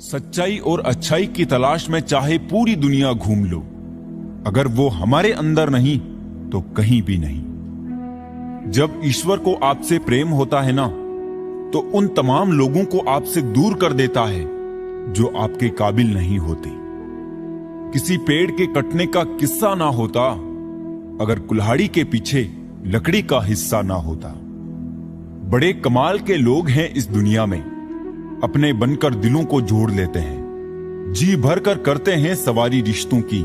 सच्चाई और अच्छाई की तलाश में चाहे पूरी दुनिया घूम लो, अगर वो हमारे अंदर नहीं तो कहीं भी नहीं। जब ईश्वर को आपसे प्रेम होता है ना, तो उन तमाम लोगों को आपसे दूर कर देता है जो आपके काबिल नहीं होते। किसी पेड़ के कटने का किस्सा ना होता अगर कुल्हाड़ी के पीछे लकड़ी का हिस्सा ना होता। बड़े कमाल के लोग हैं इस दुनिया में, अपने बनकर दिलों को जोड़ लेते हैं, जी भर कर करते हैं सवारी रिश्तों की,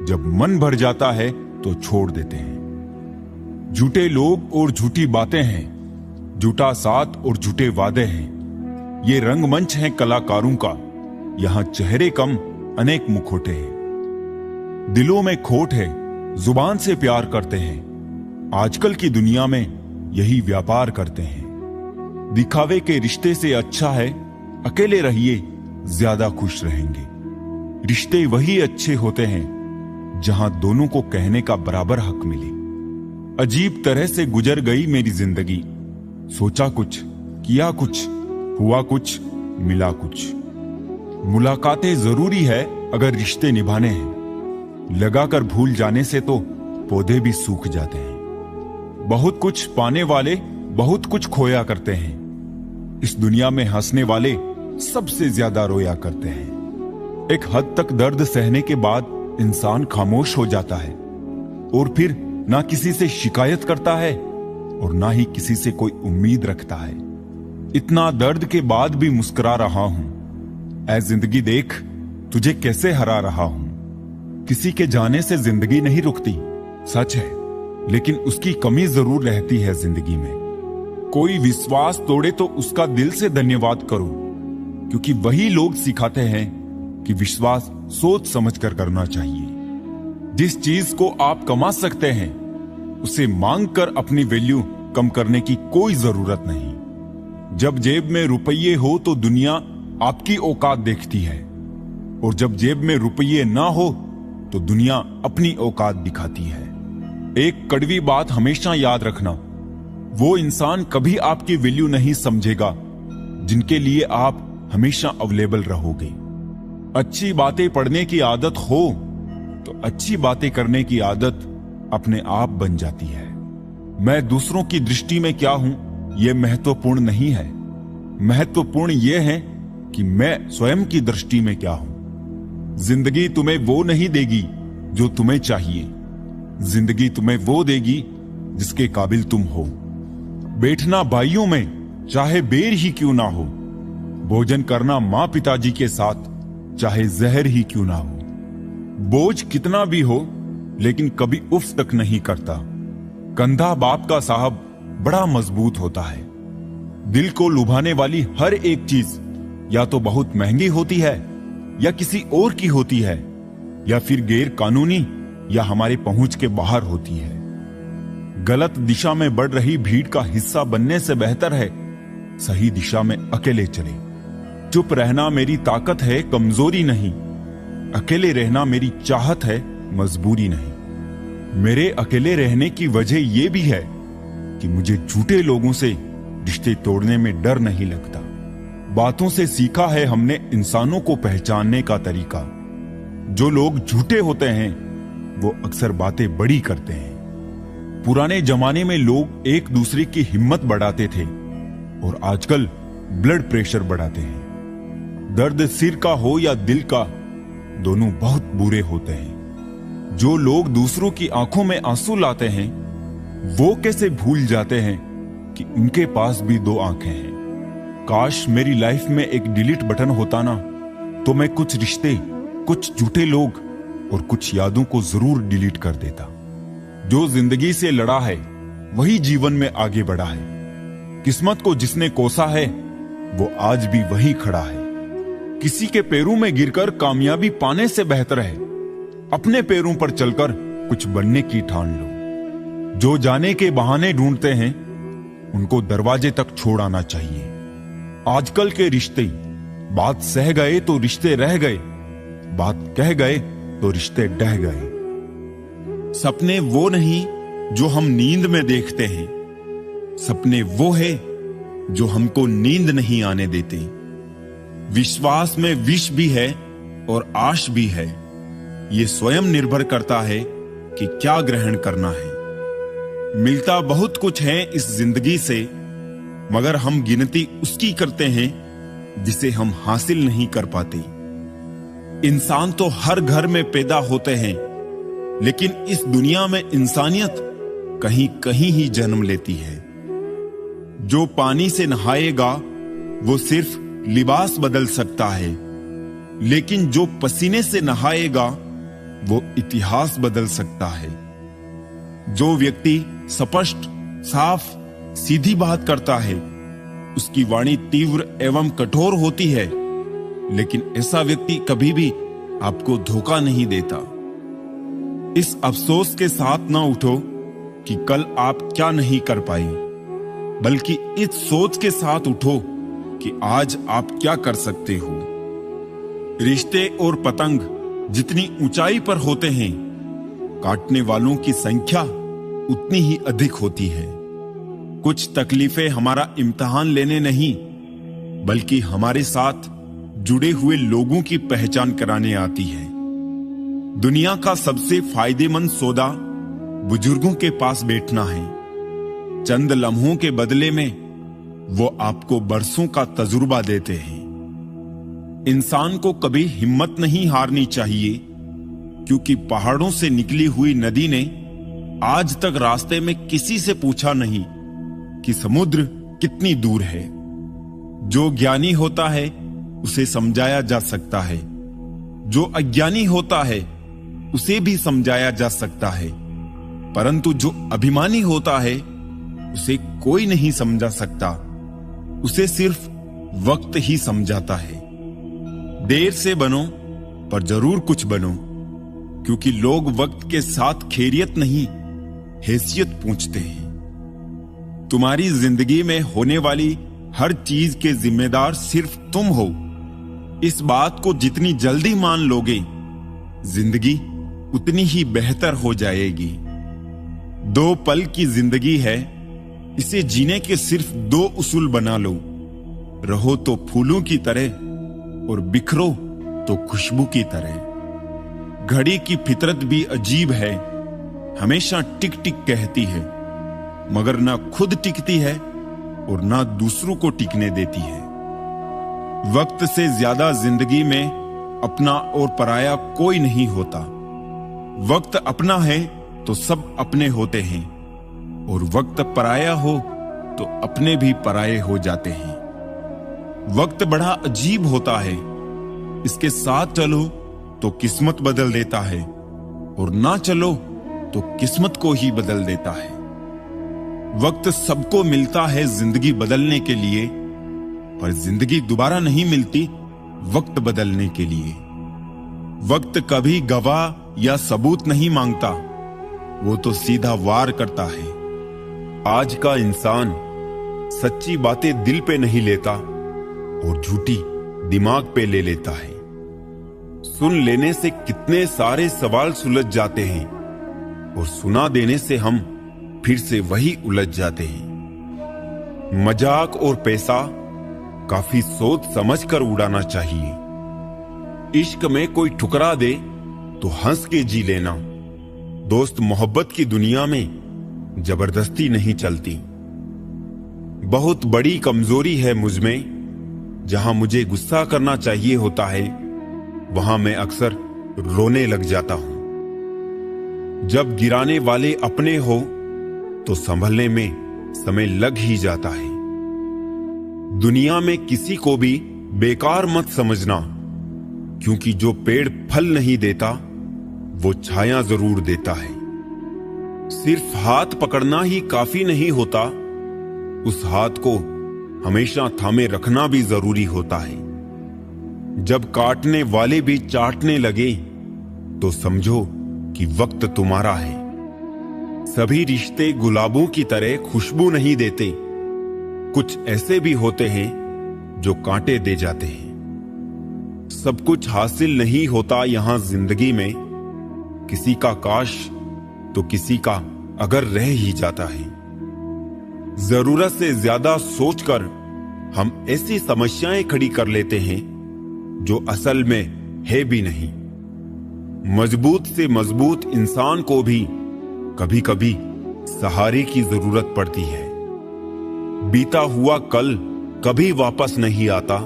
जब मन भर जाता है तो छोड़ देते हैं। झूठे लोग और झूठी बातें हैं, झूठा साथ और झूठे वादे हैं। ये रंगमंच है कलाकारों का, यहां चेहरे कम अनेक मुखौटे हैं। दिलों में खोट है, जुबान से प्यार करते हैं, आजकल की दुनिया में यही व्यापार करते हैं। दिखावे के रिश्ते से अच्छा है अकेले रहिए, ज्यादा खुश रहेंगे। रिश्ते वही अच्छे होते हैं जहां दोनों को कहने का बराबर हक मिले। अजीब तरह से गुजर गई मेरी जिंदगी, सोचा कुछ, किया कुछ, हुआ कुछ, मिला कुछ। मुलाकातें जरूरी है अगर रिश्ते निभाने हैं, लगाकर भूल जाने से तो पौधे भी सूख जाते हैं। बहुत कुछ पाने वाले बहुत कुछ खोया करते हैं, इस दुनिया में हंसने वाले सबसे ज्यादा रोया करते हैं। एक हद तक दर्द सहने के बाद इंसान खामोश हो जाता है और फिर ना किसी से शिकायत करता है और ना ही किसी से कोई उम्मीद रखता है। इतना दर्द के बाद भी मुस्कुरा रहा हूं, ऐ जिंदगी देख तुझे कैसे हरा रहा हूं। किसी के जाने से जिंदगी नहीं रुकती, सच है, लेकिन उसकी कमी जरूर रहती है जिंदगी में। कोई विश्वास तोड़े तो उसका दिल से धन्यवाद करो, क्योंकि वही लोग सिखाते हैं कि विश्वास सोच समझ कर करना चाहिए। जिस चीज को आप कमा सकते हैं उसे मांग कर अपनी वैल्यू कम करने की कोई जरूरत नहीं। जब जेब में रुपये हो तो दुनिया आपकी औकात देखती है, और जब जेब में रुपये ना हो तो दुनिया अपनी औकात दिखाती है। एक कड़वी बात हमेशा याद रखना, वो इंसान कभी आपकी वैल्यू नहीं समझेगा जिनके लिए आप हमेशा अवेलेबल रहोगे। अच्छी बातें पढ़ने की आदत हो तो अच्छी बातें करने की आदत अपने आप बन जाती है। मैं दूसरों की दृष्टि में क्या हूं यह महत्वपूर्ण नहीं है, महत्वपूर्ण यह है कि मैं स्वयं की दृष्टि में क्या हूं। जिंदगी तुम्हें वो नहीं देगी जो तुम्हें चाहिए, जिंदगी तुम्हें वो देगी जिसके काबिल तुम हो। बैठना भाइयों में चाहे बेर ही क्यों ना हो, भोजन करना मां पिताजी के साथ चाहे जहर ही क्यों ना हो। बोझ कितना भी हो लेकिन कभी उफ तक नहीं करता। कंधा बाप का साहब बड़ा मजबूत होता है। दिल को लुभाने वाली हर एक चीज या तो बहुत महंगी होती है या किसी और की होती है, या फिर गैर कानूनी या हमारे पहुंच के बाहर होती है। गलत दिशा में बढ़ रही भीड़ का हिस्सा बनने से बेहतर है सही दिशा में अकेले चले। चुप रहना मेरी ताकत है, कमजोरी नहीं। अकेले रहना मेरी चाहत है, मजबूरी नहीं। मेरे अकेले रहने की वजह यह भी है कि मुझे झूठे लोगों से रिश्ते तोड़ने में डर नहीं लगता। बातों से सीखा है हमने इंसानों को पहचानने का तरीका। जो लोग झूठे होते हैं वो अक्सर बातें बड़ी करते हैं। पुराने जमाने में लोग एक दूसरे की हिम्मत बढ़ाते थे और आजकल ब्लड प्रेशर बढ़ाते हैं। दर्द सिर का हो या दिल का, दोनों बहुत बुरे होते हैं। जो लोग दूसरों की आंखों में आंसू लाते हैं वो कैसे भूल जाते हैं कि उनके पास भी दो आंखें हैं। काश मेरी लाइफ में एक डिलीट बटन होता ना, तो मैं कुछ रिश्ते, कुछ झूठे लोग और कुछ यादों को जरूर डिलीट कर देता। जो जिंदगी से लड़ा है वही जीवन में आगे बढ़ा है। किस्मत को जिसने कोसा है वो आज भी वही खड़ा है। किसी के पैरों में गिरकर कामयाबी पाने से बेहतर है अपने पैरों पर चलकर कुछ बनने की ठान लो। जो जाने के बहाने ढूंढते हैं उनको दरवाजे तक छोड़ आना चाहिए। आजकल के रिश्ते बात सह गए तो रिश्ते रह गए, बात कह गए तो रिश्ते डह गए। सपने वो नहीं जो हम नींद में देखते हैं, सपने वो है जो हमको नींद नहीं आने देते। विश्वास में विष भी है और आश भी है। ये स्वयं निर्भर करता है कि क्या ग्रहण करना है। मिलता बहुत कुछ है इस जिंदगी से, मगर हम गिनती उसकी करते हैं जिसे हम हासिल नहीं कर पाते। इंसान तो हर घर में पैदा होते हैं, लेकिन इस दुनिया में इंसानियत कहीं कहीं ही जन्म लेती है। जो पानी से नहाएगा वो सिर्फ लिबास बदल सकता है, लेकिन जो पसीने से नहाएगा वो इतिहास बदल सकता है। जो व्यक्ति स्पष्ट, साफ, सीधी बात करता है, उसकी वाणी तीव्र एवं कठोर होती है, लेकिन ऐसा व्यक्ति कभी भी आपको धोखा नहीं देता। इस अफसोस के साथ ना उठो कि कल आप क्या नहीं कर पाए, बल्कि इस सोच के साथ उठो कि आज आप क्या कर सकते हो। रिश्ते और पतंग जितनी ऊंचाई पर होते हैं, काटने वालों की संख्या उतनी ही अधिक होती है। कुछ तकलीफें हमारा इम्तिहान लेने नहीं, बल्कि हमारे साथ जुड़े हुए लोगों की पहचान कराने आती है। दुनिया का सबसे फायदेमंद सौदा बुजुर्गों के पास बैठना है। चंद लम्हों के बदले में वो आपको बरसों का तजुर्बा देते हैं। इंसान को कभी हिम्मत नहीं हारनी चाहिए, क्योंकि पहाड़ों से निकली हुई नदी ने आज तक रास्ते में किसी से पूछा नहीं कि समुद्र कितनी दूर है। जो ज्ञानी होता है उसे समझाया जा सकता है, जो अज्ञानी होता है उसे भी समझाया जा सकता है, परंतु जो अभिमानी होता है उसे कोई नहीं समझा सकता। उसे सिर्फ वक्त ही समझाता है। देर से बनो पर जरूर कुछ बनो, क्योंकि लोग वक्त के साथ खैरियत नहीं, हैसियत पूछते हैं। तुम्हारी जिंदगी में होने वाली हर चीज के जिम्मेदार सिर्फ तुम हो। इस बात को जितनी जल्दी मान लोगे, जिंदगी उतनी ही बेहतर हो जाएगी। 2 पल की जिंदगी है, इसे जीने के सिर्फ 2 उसूल बना लो। रहो तो फूलों की तरह और बिखरो तो खुशबू की तरह। घड़ी की फितरत भी अजीब है, हमेशा टिक टिक कहती है, मगर ना खुद टिकती है और ना दूसरों को टिकने देती है। वक्त से ज्यादा जिंदगी में अपना और पराया कोई नहीं होता। वक्त अपना है तो सब अपने होते हैं, और वक्त पराया हो तो अपने भी पराये हो जाते हैं। वक्त बड़ा अजीब होता है, इसके साथ चलो तो किस्मत बदल देता है, और ना चलो तो किस्मत को ही बदल देता है। वक्त सबको मिलता है जिंदगी बदलने के लिए, पर जिंदगी दोबारा नहीं मिलती वक्त बदलने के लिए। वक्त कभी गवाह या सबूत नहीं मांगता, वो तो सीधा वार करता है। आज का इंसान सच्ची बातें दिल पे नहीं लेता और झूठी दिमाग पे ले लेता है। सुन लेने से कितने सारे सवाल सुलझ जाते हैं, और सुना देने से हम फिर से वही उलझ जाते हैं। मजाक और पैसा काफी सोच समझ कर उड़ाना चाहिए। इश्क में कोई ठुकरा दे तो हंस के जी लेना। दोस्त मोहब्बत की दुनिया में जबरदस्ती नहीं चलती। बहुत बड़ी कमजोरी है मुझ में, जहां मुझे गुस्सा करना चाहिए होता है वहां मैं अक्सर रोने लग जाता हूं। जब गिराने वाले अपने हो तो संभलने में समय लग ही जाता है। दुनिया में किसी को भी बेकार मत समझना, क्योंकि जो पेड़ फल नहीं देता वो छाया जरूर देता है। सिर्फ हाथ पकड़ना ही काफी नहीं होता, उस हाथ को हमेशा थामे रखना भी जरूरी होता है। जब काटने वाले भी चाटने लगे तो समझो कि वक्त तुम्हारा है। सभी रिश्ते गुलाबों की तरह खुशबू नहीं देते, कुछ ऐसे भी होते हैं जो कांटे दे जाते हैं। सब कुछ हासिल नहीं होता यहां जिंदगी में, किसी का काश तो किसी का अगर रह ही जाता है। जरूरत से ज्यादा सोचकर हम ऐसी समस्याएं खड़ी कर लेते हैं जो असल में है भी नहीं। मजबूत से मजबूत इंसान को भी कभी कभी सहारे की जरूरत पड़ती है। बीता हुआ कल कभी वापस नहीं आता,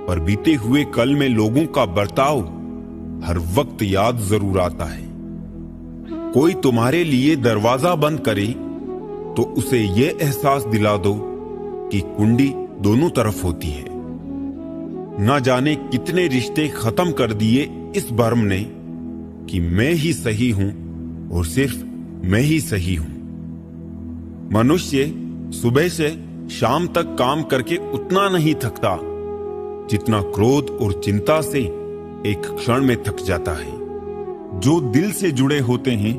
पर बीते हुए कल में लोगों का बर्ताव हर वक्त याद जरूर आता है। कोई तुम्हारे लिए दरवाजा बंद करे तो उसे यह एहसास दिला दो कि कुंडी दोनों तरफ होती है। ना जाने कितने रिश्ते खत्म कर दिए इस भ्रम ने कि मैं ही सही हूं और सिर्फ मैं ही सही हूं। मनुष्य सुबह से शाम तक काम करके उतना नहीं थकता जितना क्रोध और चिंता से एक क्षण में थक जाता है। जो दिल से जुड़े होते हैं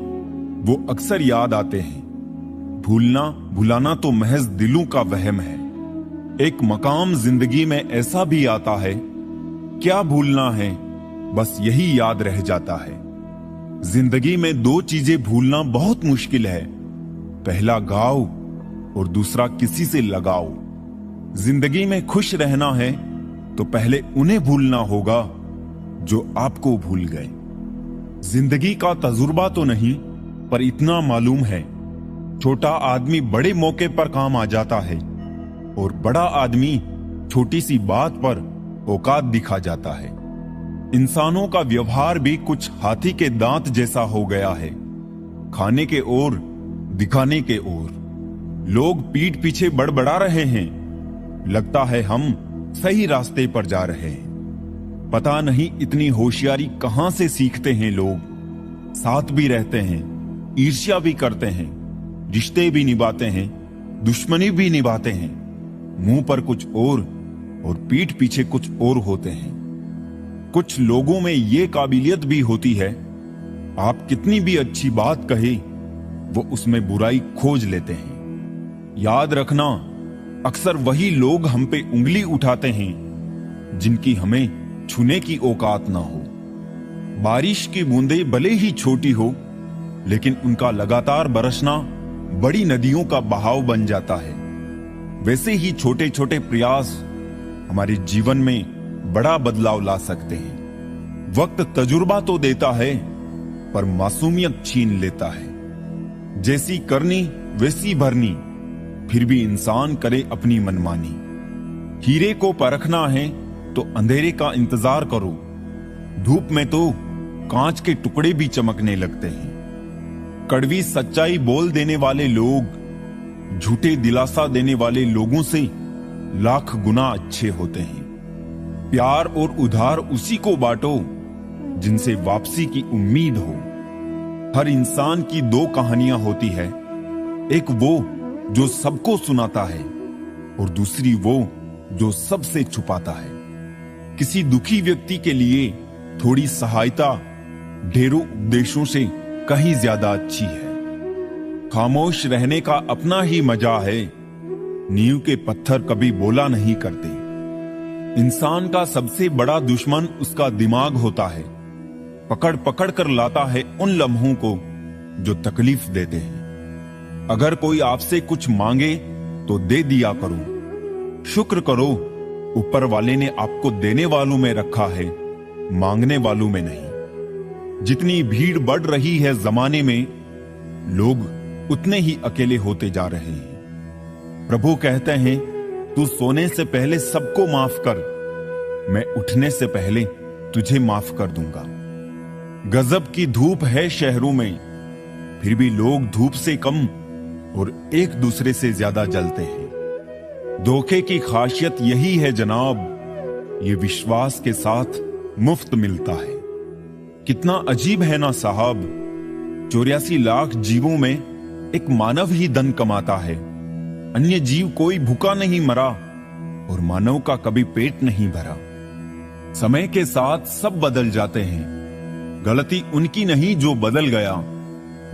वो अक्सर याद आते हैं। भूलना भुलाना तो महज दिलों का वहम है। एक मकाम जिंदगी में ऐसा भी आता है, क्या भूलना है, बस यही याद रह जाता है। जिंदगी में दो चीजें भूलना बहुत मुश्किल है, पहला गाओ और दूसरा किसी से लगाओ। जिंदगी में खुश रहना है तो पहले उन्हें भूलना होगा जो आपको भूल गए। जिंदगी का तजुर्बा तो नहीं, पर इतना मालूम है, छोटा आदमी बड़े मौके पर काम आ जाता है और बड़ा आदमी छोटी सी बात पर औकात दिखा जाता है। इंसानों का व्यवहार भी कुछ हाथी के दांत जैसा हो गया है, खाने के ओर दिखाने के ओर। लोग पीठ पीछे बड़बड़ा रहे हैं, लगता है हम सही रास्ते पर जा रहे हैं। पता नहीं इतनी होशियारी कहां से सीखते हैं लोग। साथ भी रहते हैं, ईर्ष्या भी करते हैं, रिश्ते भी निभाते हैं, दुश्मनी भी निभाते हैं। मुंह पर कुछ और पीठ पीछे कुछ और होते हैं। कुछ लोगों में यह काबिलियत भी होती है, आप कितनी भी अच्छी बात कहे वो उसमें बुराई खोज लेते हैं। याद रखना, अक्सर वही लोग हम पे उंगली उठाते हैं जिनकी हमें छूने की औकात ना हो। बारिश की बूंदें भले ही छोटी हो, लेकिन उनका लगातार बरसना बड़ी नदियों का बहाव बन जाता है। वैसे ही छोटे छोटे प्रयास हमारे जीवन में बड़ा बदलाव ला सकते हैं। वक्त तजुर्बा तो देता है, पर मासूमियत छीन लेता है। जैसी करनी वैसी भरनी, फिर भी इंसान करे अपनी मनमानी। हीरे को परखना है तो अंधेरे का इंतजार करो, धूप में तो कांच के टुकड़े भी चमकने लगते हैं। कड़वी सच्चाई बोल देने वाले लोग झूठे दिलासा देने वाले लोगों से लाख गुना अच्छे होते हैं। प्यार और उधार उसी को बांटो जिनसे वापसी की उम्मीद हो। हर इंसान की दो कहानियां होती है, एक वो जो सबको सुनाता है और दूसरी वो जो सबसे छुपाता है। किसी दुखी व्यक्ति के लिए थोड़ी सहायता ढेरों उपदेशों से कहीं ज्यादा अच्छी है। खामोश रहने का अपना ही मजा है, नींव के पत्थर कभी बोला नहीं करते। इंसान का सबसे बड़ा दुश्मन उसका दिमाग होता है, पकड़ पकड़ कर लाता है उन लम्हों को जो तकलीफ देते हैं। अगर कोई आपसे कुछ मांगे तो दे दिया करो। शुक्र करो, ऊपर वाले ने आपको देने वालों में रखा है, मांगने वालों में नहीं। जितनी भीड़ बढ़ रही है जमाने में, लोग उतने ही अकेले होते जा रहे हैं। प्रभु कहते हैं, तू सोने से पहले सबको माफ कर, मैं उठने से पहले तुझे माफ कर दूंगा। गजब की धूप है शहरों में, फिर भी लोग धूप से कम और एक दूसरे से ज्यादा जलते हैं। धोखे की खासियत यही है जनाब, ये विश्वास के साथ मुफ्त मिलता है। कितना अजीब है ना साहब, 84 लाख जीवों में एक मानव ही धन कमाता है। अन्य जीव कोई भूखा नहीं मरा और मानव का कभी पेट नहीं भरा। समय के साथ सब बदल जाते हैं। गलती उनकी नहीं जो बदल गया,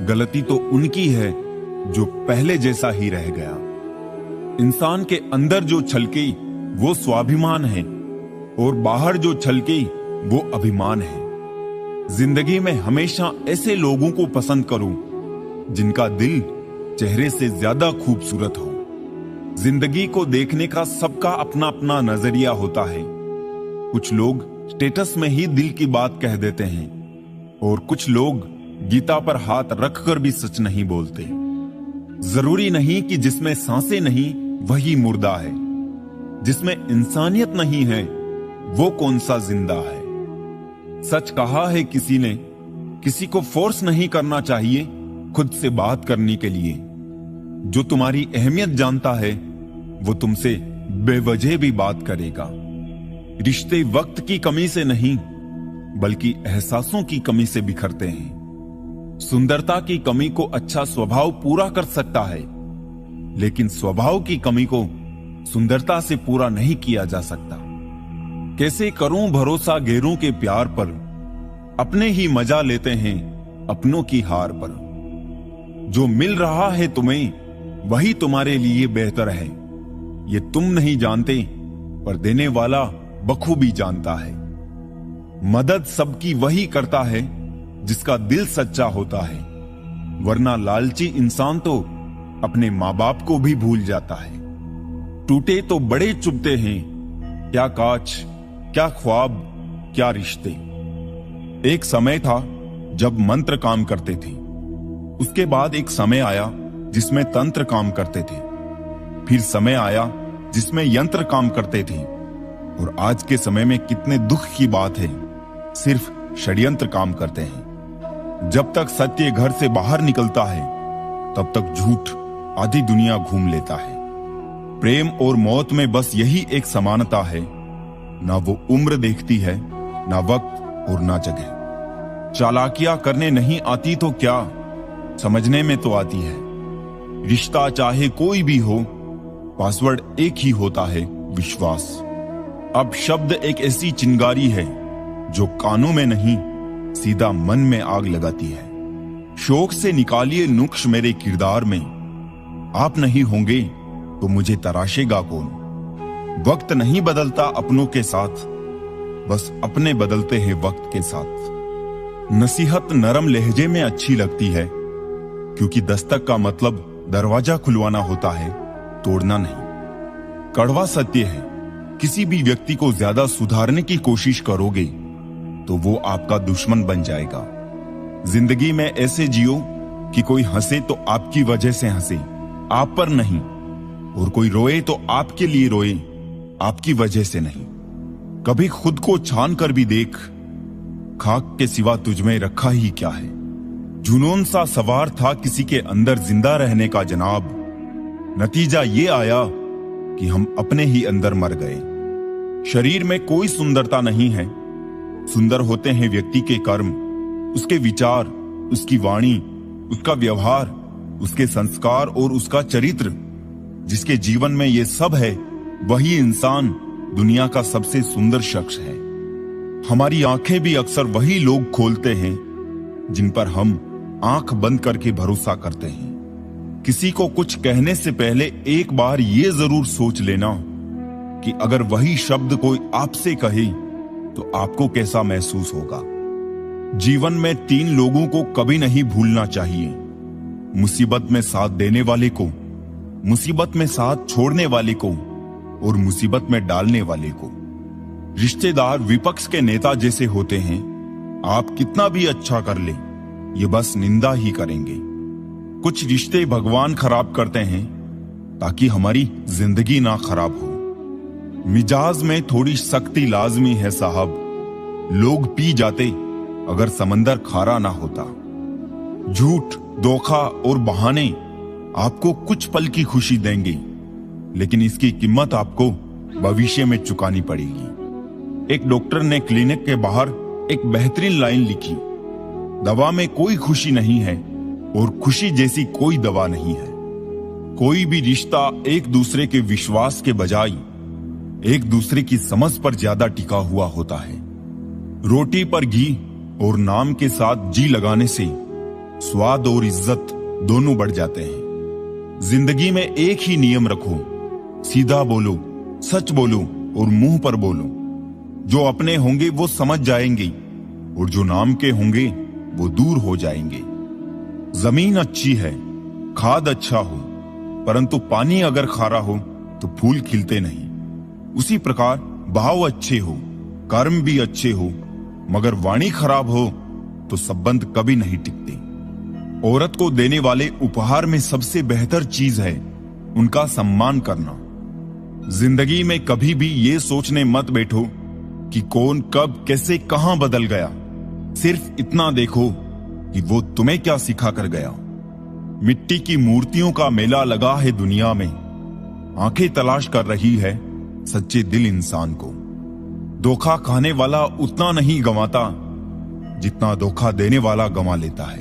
गलती तो उनकी है जो पहले जैसा ही रह गया। इंसान के अंदर जो छलके वो स्वाभिमान है और बाहर जो छलके वो अभिमान है। जिंदगी में हमेशा ऐसे लोगों को पसंद करो जिनका दिल चेहरे से ज्यादा खूबसूरत हो। जिंदगी को देखने का सबका अपना अपना नजरिया होता है। कुछ लोग स्टेटस में ही दिल की बात कह देते हैं और कुछ लोग गीता पर हाथ रखकर भी सच नहीं बोलते। जरूरी नहीं कि जिसमें सांसें नहीं वही मुर्दा है, जिसमें इंसानियत नहीं है वो कौन सा जिंदा है। सच कहा है किसी ने, किसी को फोर्स नहीं करना चाहिए खुद से बात करने के लिए। जो तुम्हारी अहमियत जानता है वो तुमसे बेवजह भी बात करेगा। रिश्ते वक्त की कमी से नहीं बल्कि एहसासों की कमी से बिखरते हैं। सुंदरता की कमी को अच्छा स्वभाव पूरा कर सकता है, लेकिन स्वभाव की कमी को सुंदरता से पूरा नहीं किया जा सकता। कैसे करूं भरोसा गैरों के प्यार पर, अपने ही मजा लेते हैं अपनों की हार पर। जो मिल रहा है तुम्हें वही तुम्हारे लिए बेहतर है, ये तुम नहीं जानते पर देने वाला बखूबी जानता है। मदद सबकी वही करता है जिसका दिल सच्चा होता है, वरना लालची इंसान तो अपने मां बाप को भी भूल जाता है। टूटे तो बड़े चुभते हैं, क्या कांच, क्या ख्वाब, क्या रिश्ते। एक समय था जब मंत्र काम करते थे, उसके बाद एक समय आया जिसमें तंत्र काम करते थे, फिर समय आया जिसमें यंत्र काम करते थे, और आज के समय में कितने दुख की बात है, सिर्फ षड्यंत्र काम करते हैं। जब तक सत्य घर से बाहर निकलता है तब तक झूठ आधी दुनिया घूम लेता है। प्रेम और मौत में बस यही एक समानता है, ना वो उम्र देखती है, ना वक्त और ना जगह। चालाकियां करने नहीं आती तो क्या, समझने में तो आती है। रिश्ता चाहे कोई भी हो, पासवर्ड एक ही होता है, विश्वास। अब शब्द एक ऐसी चिंगारी है जो कानों में नहीं सीधा मन में आग लगाती है। शौक से निकालिए नुक्श मेरे किरदार में, आप नहीं होंगे तो मुझे तराशेगा कौन। वक्त नहीं बदलता अपनों के साथ, बस अपने बदलते हैं वक्त के साथ। नसीहत नरम लहजे में अच्छी लगती है, क्योंकि दस्तक का मतलब दरवाजा खुलवाना होता है, तोड़ना नहीं। कड़वा सत्य है, किसी भी व्यक्ति को ज्यादा सुधारने की कोशिश करोगे तो वो आपका दुश्मन बन जाएगा। जिंदगी में ऐसे जियो कि कोई हंसे तो आपकी वजह से हंसे, आप पर नहीं, और कोई रोए तो आपके लिए रोए, आपकी वजह से नहीं। कभी खुद को छान कर भी देख, खाक के सिवा तुझमें रखा ही क्या है। जुनून सा सवार था किसी के अंदर जिंदा रहने का जनाब, नतीजा ये आया कि हम अपने ही अंदर मर गए। शरीर में कोई सुंदरता नहीं है, सुंदर होते हैं व्यक्ति के कर्म, उसके विचार, उसकी वाणी, उसका व्यवहार, उसके संस्कार और उसका चरित्र। जिसके जीवन में ये सब है वही इंसान दुनिया का सबसे सुंदर शख्स है। हमारी आंखें भी अक्सर वही लोग खोलते हैं जिन पर हम आंख बंद करके भरोसा करते हैं। किसी को कुछ कहने से पहले एक बार ये जरूर सोच लेना कि अगर वही शब्द कोई आपसे कहे तो आपको कैसा महसूस होगा। जीवन में 3 लोगों को कभी नहीं भूलना चाहिए, मुसीबत में साथ देने वाले को, मुसीबत में साथ छोड़ने वाले को और मुसीबत में डालने वाले को। रिश्तेदार विपक्ष के नेता जैसे होते हैं, आप कितना भी अच्छा कर ले ये बस निंदा ही करेंगे। कुछ रिश्ते भगवान खराब करते हैं ताकि हमारी जिंदगी ना खराब हो। मिजाज में थोड़ी सख्ती लाजमी है साहब, लोग पी जाते अगर समंदर खारा ना होता। झूठ, धोखा और बहाने आपको कुछ पल की खुशी देंगे, लेकिन इसकी कीमत आपको भविष्य में चुकानी पड़ेगी। एक डॉक्टर ने क्लिनिक के बाहर एक बेहतरीन लाइन लिखी, दवा में कोई खुशी नहीं है और खुशी जैसी कोई दवा नहीं है। कोई भी रिश्ता एक दूसरे के विश्वास के बजाय एक दूसरे की समझ पर ज्यादा टिका हुआ होता है। रोटी पर घी और नाम के साथ जी लगाने से स्वाद और इज्जत दोनों बढ़ जाते हैं। जिंदगी में एक ही नियम रखो, सीधा बोलो, सच बोलो और मुंह पर बोलो। जो अपने होंगे वो समझ जाएंगे और जो नाम के होंगे वो दूर हो जाएंगे। जमीन अच्छी है, खाद अच्छा हो, परंतु पानी अगर खारा हो तो फूल खिलते नहीं। उसी प्रकार भाव अच्छे हो, कर्म भी अच्छे हो मगर वाणी खराब हो तो संबंध कभी नहीं टिकते। औरत को देने वाले उपहार में सबसे बेहतर चीज है उनका सम्मान करना। जिंदगी में कभी भी ये सोचने मत बैठो कि कौन कब कैसे कहां बदल गया। सिर्फ इतना देखो कि वो तुम्हें क्या सिखा कर गया। मिट्टी की मूर्तियों का मेला लगा है दुनिया में, आंखें तलाश कर रही है सच्चे दिल इंसान को। धोखा खाने वाला उतना नहीं गंवाता जितना धोखा देने वाला गंवा लेता है।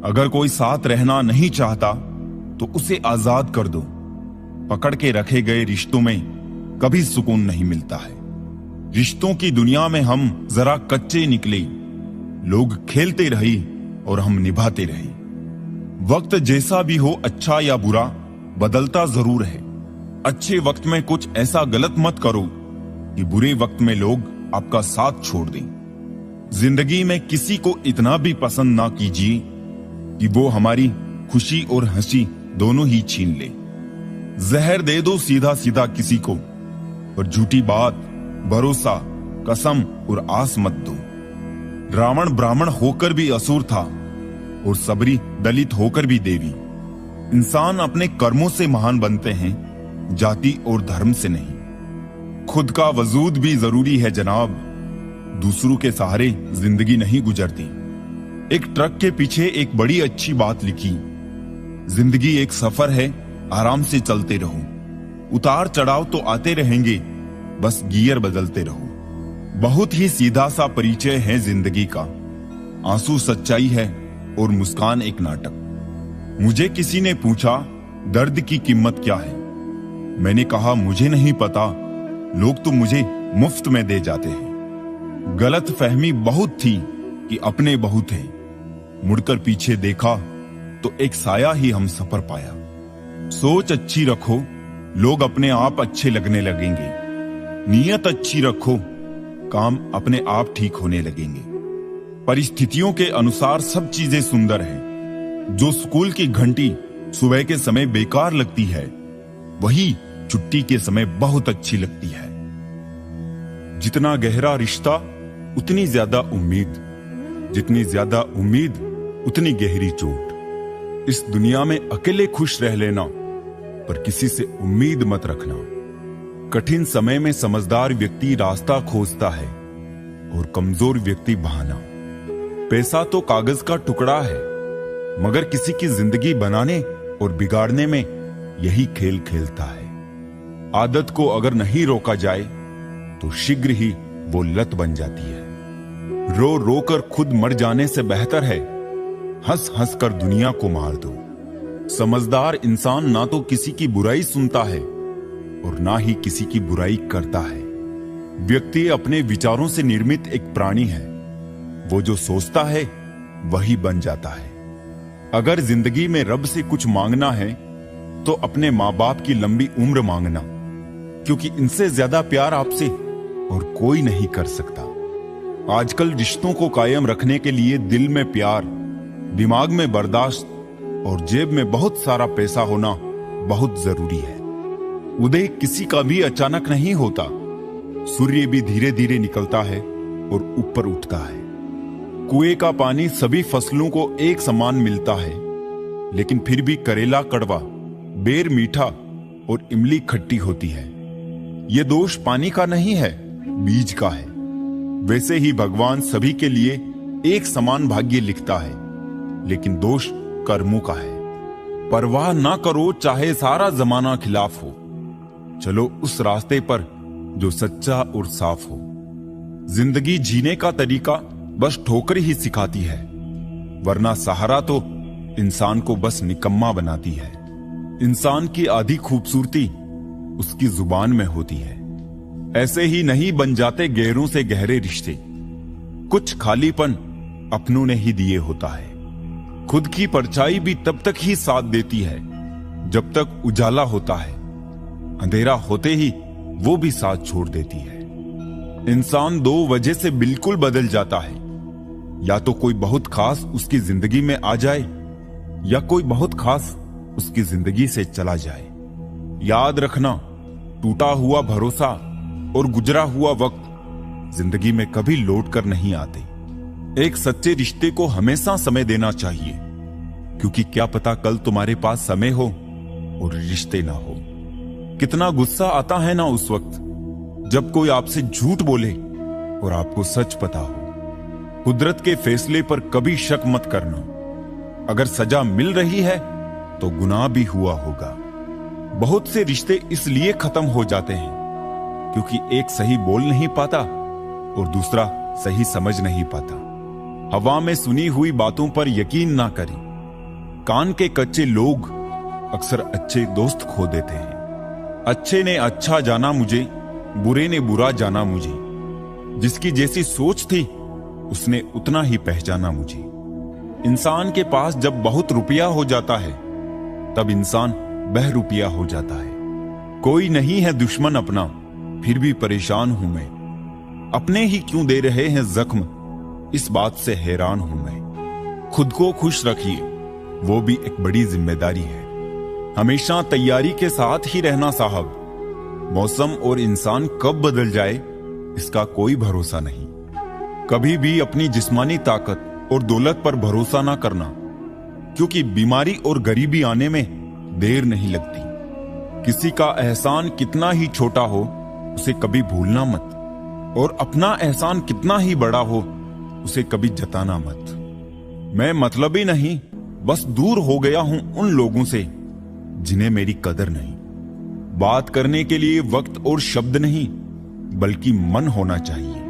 अगर कोई साथ रहना नहीं चाहता तो उसे आजाद कर दो। पकड़ के रखे गए रिश्तों में कभी सुकून नहीं मिलता है। रिश्तों की दुनिया में हम जरा कच्चे निकले, लोग खेलते रहे और हम निभाते रहे। वक्त जैसा भी हो, अच्छा या बुरा, बदलता जरूर है। अच्छे वक्त में कुछ ऐसा गलत मत करो कि बुरे वक्त में लोग आपका साथ छोड़ दें। जिंदगी में किसी को इतना भी पसंद ना कीजिए कि वो हमारी खुशी और हंसी दोनों ही छीन ले। जहर दे दो सीधा सीधा किसी को, और झूठी बात, भरोसा, कसम और आस मत दो। रावण ब्राह्मण होकर भी असुर था और सबरी दलित होकर भी देवी। इंसान अपने कर्मों से महान बनते हैं, जाति और धर्म से नहीं। खुद का वजूद भी जरूरी है जनाब, दूसरों के सहारे जिंदगी नहीं गुजरती। एक ट्रक के पीछे एक बड़ी अच्छी बात लिखी, जिंदगी एक सफर है, आराम से चलते रहो। उतार चढ़ाव तो आते रहेंगे, बस गियर बदलते रहो। बहुत ही सीधा सा परिचय है जिंदगी का। आंसू सच्चाई है और मुस्कान एक नाटक। मुझे किसी ने पूछा दर्द की कीमत क्या है। मैंने कहा मुझे नहीं पता, लोग तो मुझे मुफ्त में दे जाते हैं। गलत फहमी बहुत थी कि अपने बहुत हैं। मुड़कर पीछे देखा तो एक साया ही हम सफर पाया। सोच अच्छी रखो, लोग अपने आप अच्छे लगने लगेंगे। नीयत अच्छी रखो, काम अपने आप ठीक होने लगेंगे। परिस्थितियों के अनुसार सब चीजें सुंदर हैं। जो स्कूल की घंटी सुबह के समय बेकार लगती है, वही छुट्टी के समय बहुत अच्छी लगती है। जितना गहरा रिश्ता उतनी ज्यादा उम्मीद, जितनी ज्यादा उम्मीद उतनी गहरी चोट। इस दुनिया में अकेले खुश रह लेना, पर किसी से उम्मीद मत रखना। कठिन समय में समझदार व्यक्ति रास्ता खोजता है और कमजोर व्यक्ति बहाना। पैसा तो कागज का टुकड़ा है, मगर किसी की जिंदगी बनाने और बिगाड़ने में यही खेल खेलता है। आदत को अगर नहीं रोका जाए तो शीघ्र ही वो लत बन जाती है। रो रो कर खुद मर जाने से बेहतर है हंस हंस कर दुनिया को मार दो। समझदार इंसान ना तो किसी की बुराई सुनता है और ना ही किसी की बुराई करता है। व्यक्ति अपने विचारों से निर्मित एक प्राणी है। वो जो सोचता है वही बन जाता है। अगर जिंदगी में रब से कुछ मांगना है तो अपने माँ बाप की लंबी उम्र मांगना, क्योंकि इनसे ज्यादा प्यार आपसे और कोई नहीं कर सकता। आजकल रिश्तों को कायम रखने के लिए दिल में प्यार, दिमाग में बर्दाश्त और जेब में बहुत सारा पैसा होना बहुत जरूरी है। उदय किसी का भी अचानक नहीं होता। सूर्य भी धीरे धीरे निकलता है और ऊपर उठता है। कुएं का पानी सभी फसलों को एक समान मिलता है, लेकिन फिर भी करेला कड़वा, बेर मीठा और इमली खट्टी होती है। यह दोष पानी का नहीं है, बीज का है। वैसे ही भगवान सभी के लिए एक समान भाग्य लिखता है, लेकिन दोष कर्मों का है। परवाह ना करो चाहे सारा जमाना खिलाफ हो, चलो उस रास्ते पर जो सच्चा और साफ हो। जिंदगी जीने का तरीका बस ठोकर ही सिखाती है, वरना सहारा तो इंसान को बस निकम्मा बनाती है। इंसान की आधी खूबसूरती उसकी जुबान में होती है। ऐसे ही नहीं बन जाते गहरों से गहरे रिश्ते। कुछ खालीपन अपनों ने ही दिए होता है। खुद की परछाई भी तब तक ही साथ देती है जब तक उजाला होता है। अंधेरा होते ही वो भी साथ छोड़ देती है। इंसान दो वजह से बिल्कुल बदल जाता है, या तो कोई बहुत खास उसकी जिंदगी में आ जाए, या कोई बहुत खास उसकी जिंदगी से चला जाए। याद रखना, टूटा हुआ भरोसा और गुजरा हुआ वक्त जिंदगी में कभी लौट कर नहीं आते। एक सच्चे रिश्ते को हमेशा समय देना चाहिए, क्योंकि क्या पता कल तुम्हारे पास समय हो और रिश्ते ना हो। कितना गुस्सा आता है ना उस वक्त जब कोई आपसे झूठ बोले और आपको सच पता हो। कुदरत के फैसले पर कभी शक मत करना। अगर सजा मिल रही है तो गुनाह भी हुआ होगा। बहुत से रिश्ते इसलिए खत्म हो जाते हैं क्योंकि एक सही बोल नहीं पाता और दूसरा सही समझ नहीं पाता। हवा में सुनी हुई बातों पर यकीन ना करें। कान के कच्चे लोग अक्सर अच्छे दोस्त खो देते हैं। अच्छे ने अच्छा जाना मुझे, बुरे ने बुरा जाना मुझे। जिसकी जैसी सोच थी उसने उतना ही पहचाना मुझे। इंसान के पास जब बहुत रुपया हो जाता है तब इंसान बहरूपिया हो जाता है। कोई नहीं है दुश्मन अपना, फिर भी परेशान हूं मैं। अपने ही क्यों दे रहे हैं जख्म, इस बात से हैरान हूं मैं। खुद को खुश रखिए, वो भी एक बड़ी जिम्मेदारी है। हमेशा तैयारी के साथ ही रहना साहब। मौसम और इंसान कब बदल जाए इसका कोई भरोसा नहीं। कभी भी अपनी जिस्मानी ताकत और दौलत पर भरोसा ना करना, क्योंकि बीमारी और गरीबी आने में देर नहीं लगती। किसी का एहसान कितना ही छोटा हो उसे कभी भूलना मत, और अपना एहसान कितना ही बड़ा हो उसे कभी जताना मत। मैं मतलबी नहीं, बस दूर हो गया हूं उन लोगों से जिन्हें मेरी कदर नहीं। बात करने के लिए वक्त और शब्द नहीं बल्कि मन होना चाहिए।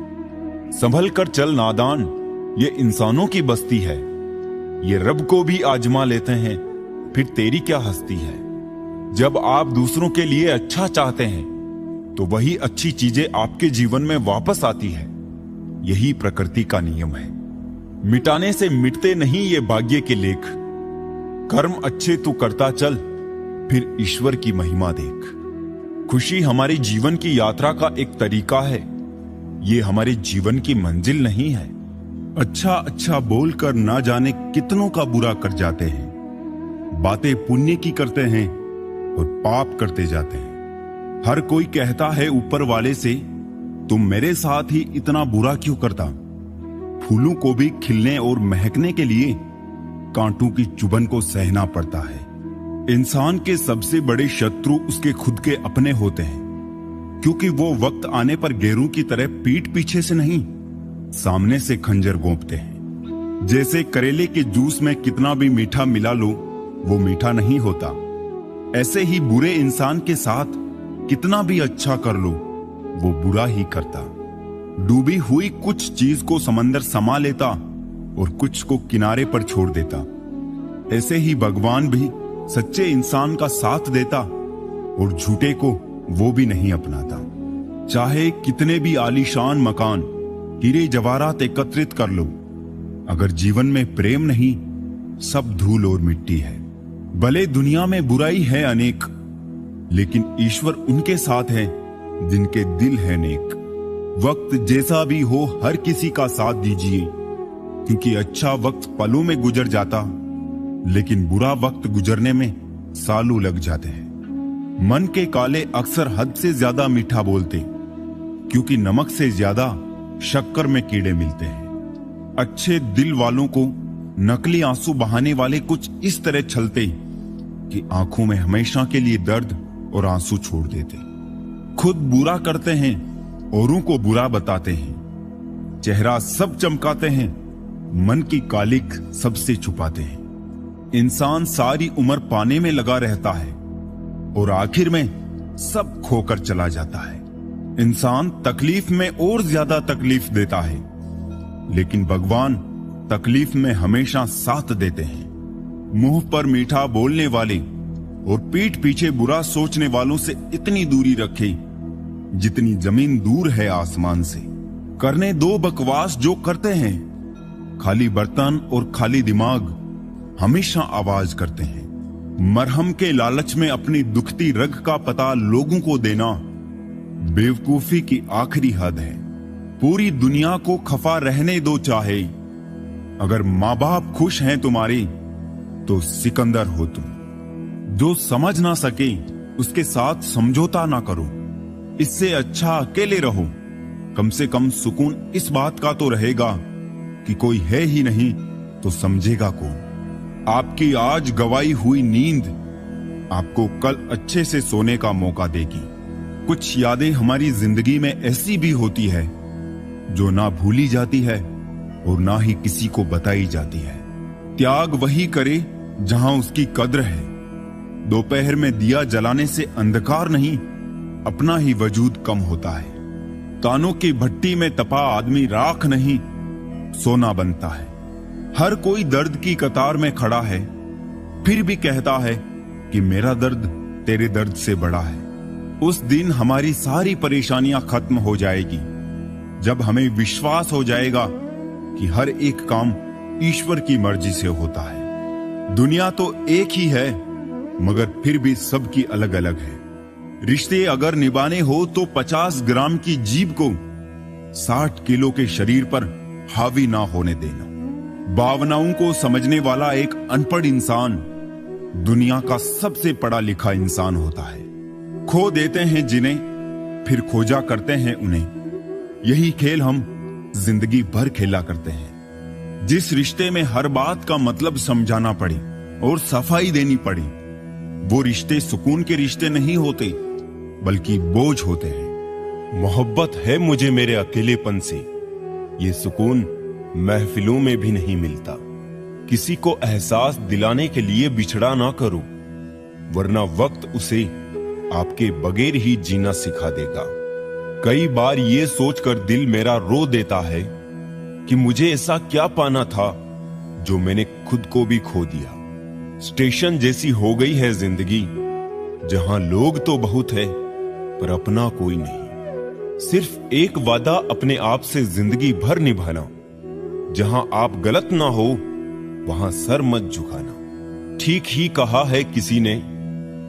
संभल कर चल नादान, ये इंसानों की बस्ती है। ये रब को भी आजमा लेते हैं, फिर तेरी क्या हस्ती है। जब आप दूसरों के लिए अच्छा चाहते हैं तो वही अच्छी चीजें आपके जीवन में वापस आती है। यही प्रकृति का नियम है। मिटाने से मिटते नहीं ये भाग्य के लेख। कर्म अच्छे तू करता चल, फिर ईश्वर की महिमा देख। खुशी हमारे जीवन की यात्रा का एक तरीका है, ये हमारे जीवन की मंजिल नहीं है। अच्छा अच्छा बोलकर ना जाने कितनों का बुरा कर जाते हैं। बातें पुण्य की करते हैं और पाप करते जाते हैं। हर कोई कहता है ऊपर वाले से, तुम मेरे साथ ही इतना बुरा क्यों करता। फूलों को भी खिलने और महकने के लिए कांटों की चुभन को सहना पड़ता है। इंसान के सबसे बड़े शत्रु उसके खुद के अपने होते हैं, क्योंकि वो वक्त आने पर गैरों की तरह पीठ पीछे से नहीं, सामने से खंजर गोंपते हैं। जैसे करेले के जूस में कितना भी मीठा मिला लो वो मीठा नहीं होता, ऐसे ही बुरे इंसान के साथ कितना भी अच्छा कर लो वो बुरा ही करता। डूबी हुई कुछ चीज को समंदर समा लेता और कुछ को किनारे पर छोड़ देता। ऐसे ही भगवान भी सच्चे इंसान का साथ देता और झूठे को वो भी नहीं अपनाता। चाहे कितने भी आलीशान मकान, हीरे जवाहरात एकत्रित कर लो, अगर जीवन में प्रेम नहीं, सब धूल और मिट्टी है। भले दुनिया में बुराई है अनेक, लेकिन ईश्वर उनके साथ है जिनके दिल है नेक। वक्त जैसा भी हो हर किसी का साथ दीजिए, क्योंकि अच्छा वक्त पलों में गुजर जाता, लेकिन बुरा वक्त गुजरने में सालों लग जाते हैं। मन के काले अक्सर हद से ज्यादा मीठा बोलते, क्योंकि नमक से ज्यादा शक्कर में कीड़े मिलते हैं। अच्छे दिल वालों को नकली आंसू बहाने वाले कुछ इस तरह छलते कि आंखों में हमेशा के लिए दर्द और आंसू छोड़ देते। खुद बुरा करते हैं, औरों को बुरा बताते हैं। चेहरा सब चमकाते हैं, मन की कालिक सबसे छुपाते हैं। इंसान सारी उम्र पाने में लगा रहता है और आखिर में सब खोकर चला जाता है। इंसान तकलीफ में और ज्यादा तकलीफ देता है, लेकिन भगवान तकलीफ में हमेशा साथ देते हैं। मुंह पर मीठा बोलने वाले और पीठ पीछे बुरा सोचने वालों से इतनी दूरी रखें जितनी जमीन दूर है आसमान से। करने दो बकवास जो करते हैं, खाली बर्तन और खाली दिमाग हमेशा आवाज करते हैं। मरहम के लालच में अपनी दुखती रग का पता लोगों को देना बेवकूफी की आखिरी हद है। पूरी दुनिया को खफा रहने दो चाहे, अगर माँ बाप खुश हैं तुम्हारे तो सिकंदर हो तुम। जो समझ ना सके उसके साथ समझौता ना करो, इससे अच्छा अकेले रहो। कम से कम सुकून इस बात का तो रहेगा कि कोई है ही नहीं तो समझेगा कौन। आपकी आज गवाई हुई नींद आपको कल अच्छे से सोने का मौका देगी। कुछ यादें हमारी जिंदगी में ऐसी भी होती है जो ना भूली जाती है और ना ही किसी को बताई जाती है। त्याग वही करे जहां उसकी कद्र है। दोपहर में दिया जलाने से अंधकार नहीं, अपना ही वजूद कम होता है। तानों की भट्टी में तपा आदमी राख नहीं, सोना बनता है। हर कोई दर्द की कतार में खड़ा है, फिर भी कहता है कि मेरा दर्द तेरे दर्द से बड़ा है। उस दिन हमारी सारी परेशानियां खत्म हो जाएगी जब हमें विश्वास हो जाएगा कि हर एक काम ईश्वर की मर्जी से होता है। दुनिया तो एक ही है मगर फिर भी सबकी अलग अलग है। रिश्ते अगर निभाने हो तो 50 ग्राम की जीभ को 60 किलो के शरीर पर हावी ना होने देना। भावनाओं को समझने वाला एक अनपढ़ इंसान दुनिया का सबसे पढ़ा लिखा इंसान होता है। खो देते हैं जिन्हें, फिर खोजा करते हैं उन्हें। यही खेल हम जिंदगी भर खेला करते हैं। जिस रिश्ते में हर बात का मतलब समझाना पड़े और सफाई देनी पड़े, वो रिश्ते सुकून के रिश्ते नहीं होते बल्कि बोझ होते हैं। मोहब्बत है मुझे मेरे अकेलेपन से, ये सुकून महफिलों में भी नहीं मिलता। किसी को एहसास दिलाने के लिए बिछड़ा ना करो, वरना वक्त उसे आपके बगैर ही जीना सिखा देगा। कई बार ये सोचकर दिल मेरा रो देता है कि मुझे ऐसा क्या पाना था जो मैंने खुद को भी खो दिया। स्टेशन जैसी हो गई है जिंदगी, जहां लोग तो बहुत है पर अपना कोई नहीं। सिर्फ एक वादा अपने आप से जिंदगी भर निभाना, जहां आप गलत ना हो वहां सर मत झुकाना। ठीक ही कहा है किसी ने,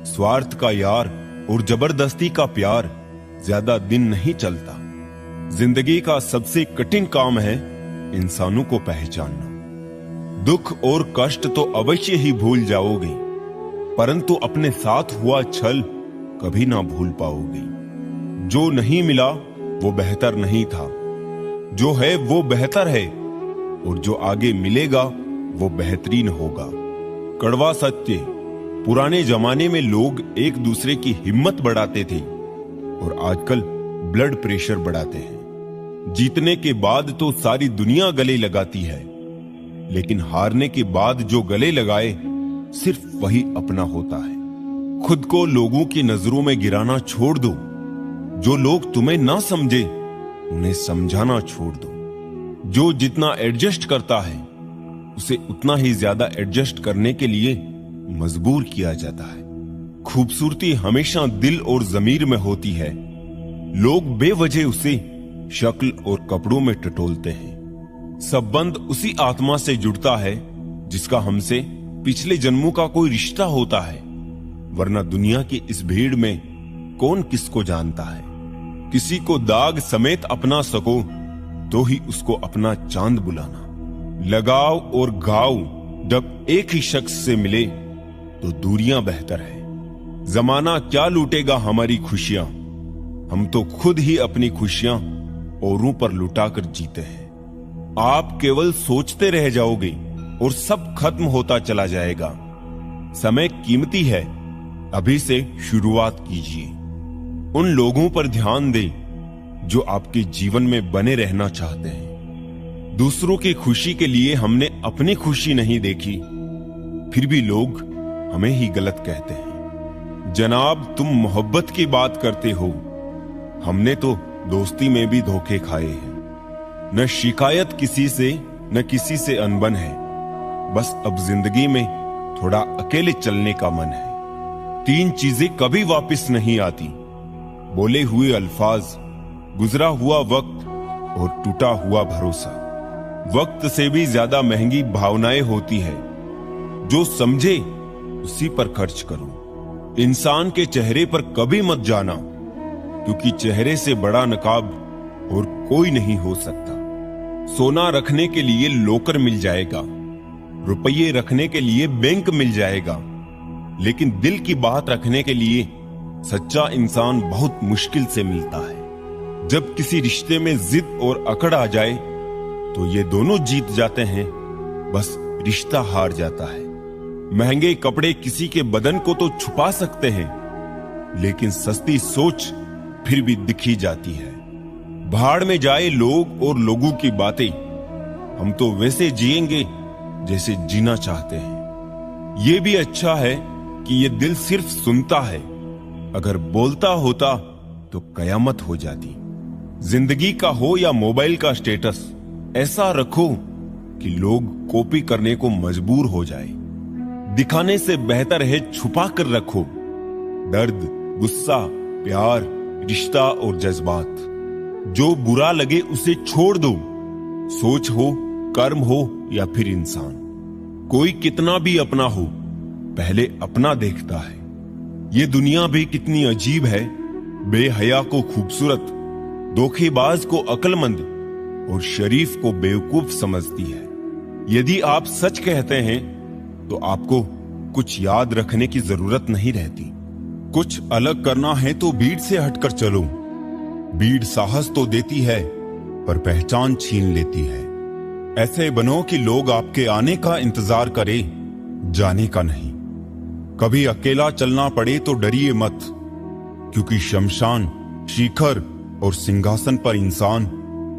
स्वार्थ का यार और जबरदस्ती का प्यार ज्यादा दिन नहीं चलता। जिंदगी का सबसे कठिन काम है इंसानों को पहचानना। दुख और कष्ट तो अवश्य ही भूल जाओगे, परंतु अपने साथ हुआ छल कभी ना भूल पाओगे। जो नहीं मिला वो बेहतर नहीं था, जो है वो बेहतर है और जो आगे मिलेगा वो बेहतरीन होगा। कड़वा सत्य, पुराने जमाने में लोग एक दूसरे की हिम्मत बढ़ाते थे और आजकल ब्लड प्रेशर बढ़ाते हैं। जीतने के बाद तो सारी दुनिया गले लगाती है, लेकिन हारने के बाद जो गले लगाए सिर्फ वही अपना होता है। खुद को लोगों की नजरों में गिराना छोड़ दो। जो लोग तुम्हें ना समझे उन्हें समझाना छोड़ दो। जो जितना एडजस्ट करता है उसे उतना ही ज्यादा एडजस्ट करने के लिए मजबूर किया जाता है। खूबसूरती हमेशा दिल और जमीर में होती है। लोग बेवजह उसे शक्ल और कपड़ों में टटोलते हैं। संबंध उसी आत्मा से जुड़ता है जिसका हमसे पिछले जन्मों का कोई रिश्ता होता है, वरना दुनिया की इस भीड़ में कौन किसको जानता है। किसी को दाग समेत अपना सको तो ही उसको अपना चांद बुलाना। लगाव और घाव जब एक ही शख्स से मिले तो दूरियां बेहतर है। जमाना क्या लूटेगा हमारी खुशियां, हम तो खुद ही अपनी खुशियां औरों पर लुटाकर जीते हैं। आप केवल सोचते रह जाओगे और सब खत्म होता चला जाएगा। समय कीमती है, अभी से शुरुआत कीजिए। उन लोगों पर ध्यान दें जो आपके जीवन में बने रहना चाहते हैं। दूसरों की खुशी के लिए हमने अपनी खुशी नहीं देखी, फिर भी लोग हमें ही गलत कहते हैं। जनाब, तुम मोहब्बत की बात करते हो, हमने तो दोस्ती में भी धोखे खाए हैं। न शिकायत किसी से न किसी से अनबन है, बस अब जिंदगी में थोड़ा अकेले चलने का मन है। 3 चीजें कभी वापस नहीं आती, बोले हुए अल्फाज, गुजरा हुआ वक्त और टूटा हुआ भरोसा। वक्त से भी ज्यादा महंगी भावनाएं होती है। जो समझे उसी पर खर्च करो। इंसान के चेहरे पर कभी मत जाना, क्योंकि चेहरे से बड़ा नकाब और कोई नहीं हो सकता। सोना रखने के लिए लोकर मिल जाएगा, रुपये रखने के लिए बैंक मिल जाएगा, लेकिन दिल की बात रखने के लिए सच्चा इंसान बहुत मुश्किल से मिलता है। जब किसी रिश्ते में जिद और अकड़ आ जाए तो ये दोनों जीत जाते हैं, बस रिश्ता हार जाता है। महंगे कपड़े किसी के बदन को तो छुपा सकते हैं, लेकिन सस्ती सोच फिर भी दिखी जाती है। भाड़ में जाए लोग और लोगों की बातें, हम तो वैसे जिएंगे जैसे जीना चाहते हैं। ये भी अच्छा है कि ये दिल सिर्फ सुनता है, अगर बोलता होता तो कयामत हो जाती। जिंदगी का हो या मोबाइल का स्टेटस, ऐसा रखो कि लोग कॉपी करने को मजबूर हो जाए। दिखाने से बेहतर है छुपा कर रखो दर्द, गुस्सा, प्यार, रिश्ता और जज्बात। जो बुरा लगे उसे छोड़ दो, सोच हो, कर्म हो या फिर इंसान। कोई कितना भी अपना हो, पहले अपना देखता है। ये दुनिया भी कितनी अजीब है, बेहया को खूबसूरत, धोखेबाज को अक्लमंद और शरीफ को बेवकूफ समझती है। यदि आप सच कहते हैं तो आपको कुछ याद रखने की जरूरत नहीं रहती। कुछ अलग करना है तो भीड़ से हटकर चलो। भीड़ साहस तो देती है पर पहचान छीन लेती है। ऐसे बनो कि लोग आपके आने का इंतजार करें, जाने का नहीं। कभी अकेला चलना पड़े तो डरिए मत, क्योंकि शमशान, शिखर और सिंहासन पर इंसान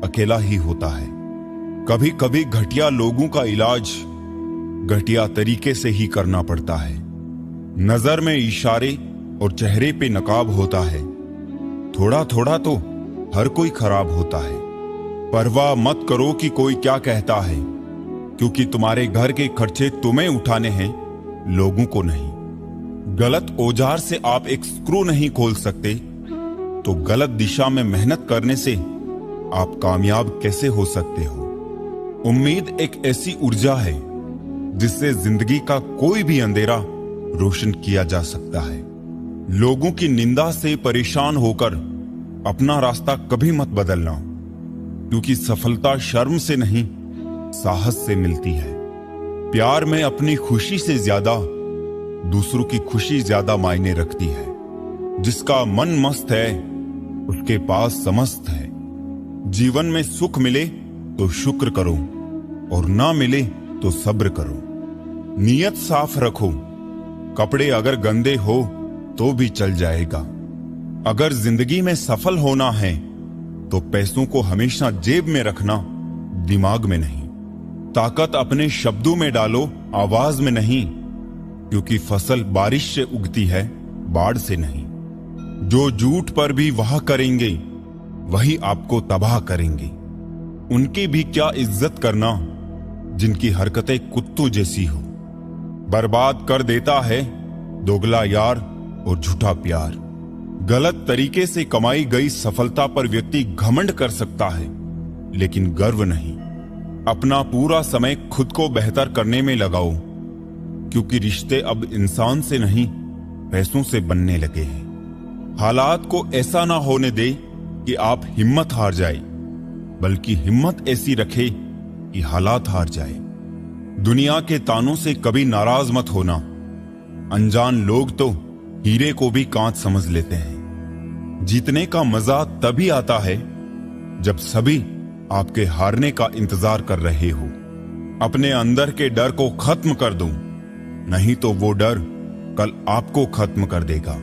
अकेला ही होता है। कभी कभी घटिया लोगों का इलाज घटिया तरीके से ही करना पड़ता है। नजर में इशारे और चेहरे पे नकाब होता है। थोड़ा थोड़ा तो हर कोई खराब होता है। परवाह मत करो कि कोई क्या कहता है, क्योंकि तुम्हारे घर के खर्चे तुम्हें उठाने हैं, लोगों को नहीं। गलत औजार से आप एक स्क्रू नहीं खोल सकते, तो गलत दिशा में मेहनत करने से आप कामयाब कैसे हो सकते हो। उम्मीद एक ऐसी ऊर्जा है जिससे जिंदगी का कोई भी अंधेरा रोशन किया जा सकता है। लोगों की निंदा से परेशान होकर अपना रास्ता कभी मत बदलना, क्योंकि सफलता शर्म से नहीं, साहस से मिलती है। प्यार में अपनी खुशी से ज्यादा दूसरों की खुशी ज्यादा मायने रखती है। जिसका मन मस्त है उसके पास समस्त है। जीवन में सुख मिले तो शुक्र करो और ना मिले तो सब्र करो। नियत साफ रखो, कपड़े अगर गंदे हो तो भी चल जाएगा। अगर जिंदगी में सफल होना है तो पैसों को हमेशा जेब में रखना, दिमाग में नहीं। ताकत अपने शब्दों में डालो, आवाज में नहीं, क्योंकि फसल बारिश से उगती है, बाढ़ से नहीं। जो झूठ पर भी वाह करेंगे वही आपको तबाह करेंगे। उनकी भी क्या इज्जत करना जिनकी हरकतें कुत्तों जैसी हो। बर्बाद कर देता है दोगला यार और झूठा प्यार। गलत तरीके से कमाई गई सफलता पर व्यक्ति घमंड कर सकता है, लेकिन गर्व नहीं। अपना पूरा समय खुद को बेहतर करने में लगाओ, क्योंकि रिश्ते अब इंसान से नहीं, पैसों से बनने लगे हैं। हालात को ऐसा ना होने दे कि आप हिम्मत हार जाए, बल्कि हिम्मत ऐसी रखे कि हालात हार जाए। दुनिया के तानों से कभी नाराज मत होना। अनजान लोग तो हीरे को भी कांच समझ लेते हैं। जीतने का मजा तभी आता है जब सभी आपके हारने का इंतजार कर रहे हो। अपने अंदर के डर को खत्म कर दो, नहीं तो वो डर कल आपको खत्म कर देगा।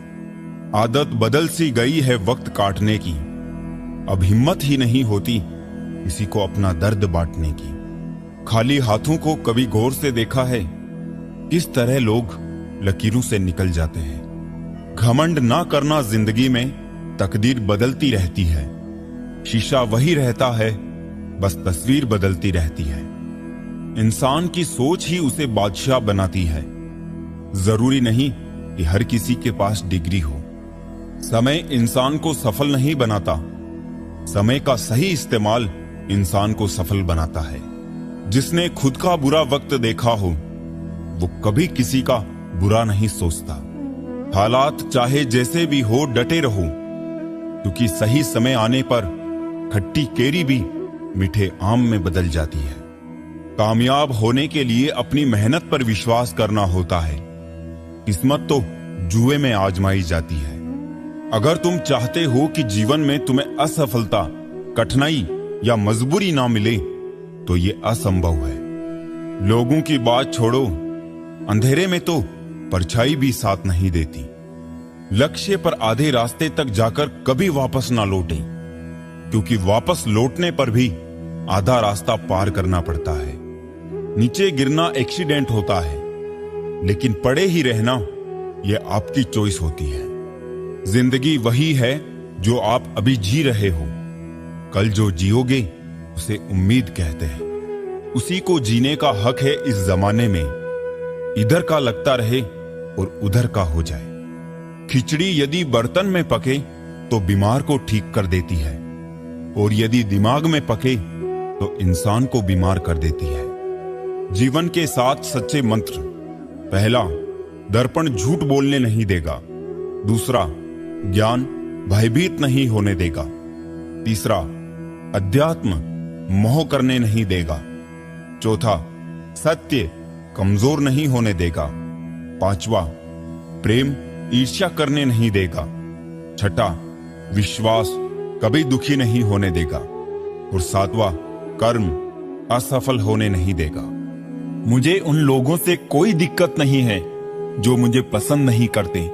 आदत बदल सी गई है वक्त काटने की, अब हिम्मत ही नहीं होती किसी को अपना दर्द बांटने की। खाली हाथों को कभी गौर से देखा है किस तरह लोग लकीरों से निकल जाते हैं। घमंड ना करना, जिंदगी में तकदीर बदलती रहती है। शीशा वही रहता है, बस तस्वीर बदलती रहती है। इंसान की सोच ही उसे बादशाह बनाती है। जरूरी नहीं कि हर किसी के पास डिग्री हो। समय इंसान को सफल नहीं बनाता, समय का सही इस्तेमाल इंसान को सफल बनाता है। जिसने खुद का बुरा वक्त देखा हो वो कभी किसी का बुरा नहीं सोचता। हालात चाहे जैसे भी हो, डटे रहो, क्योंकि सही समय आने पर खट्टी केरी भी मीठे आम में बदल जाती है। कामयाब होने के लिए अपनी मेहनत पर विश्वास करना होता है। किस्मत तो जुए में आजमाई जाती है। अगर तुम चाहते हो कि जीवन में तुम्हें असफलता, कठिनाई या मजबूरी ना मिले, तो ये असंभव है। लोगों की बात छोड़ो, अंधेरे में तो परछाई भी साथ नहीं देती। लक्ष्य पर आधे रास्ते तक जाकर कभी वापस ना लौटे, क्योंकि वापस लौटने पर भी आधा रास्ता पार करना पड़ता है। नीचे गिरना एक्सीडेंट होता है, लेकिन पड़े ही रहना यह आपकी चॉइस होती है। जिंदगी वही है जो आप अभी जी रहे हो। कल जो जियोगे उसे उम्मीद कहते हैं। उसी को जीने का हक है इस जमाने में। इधर का लगता रहे और उधर का हो जाए। खिचड़ी यदि बर्तन में पके तो बीमार को ठीक कर देती है, और यदि दिमाग में पके तो इंसान को बीमार कर देती है। जीवन के 7 सच्चे मंत्र। पहला, दर्पण झूठ बोलने नहीं देगा। दूसरा, ज्ञान भयभीत नहीं होने देगा। तीसरा, अध्यात्म मोह करने नहीं देगा। चौथा, सत्य कमजोर नहीं होने देगा। पांचवा, प्रेम ईर्ष्या करने नहीं देगा। छठा, विश्वास कभी दुखी नहीं होने देगा। और सातवां, कर्म असफल होने नहीं देगा। मुझे उन लोगों से कोई दिक्कत नहीं है जो मुझे पसंद नहीं करते।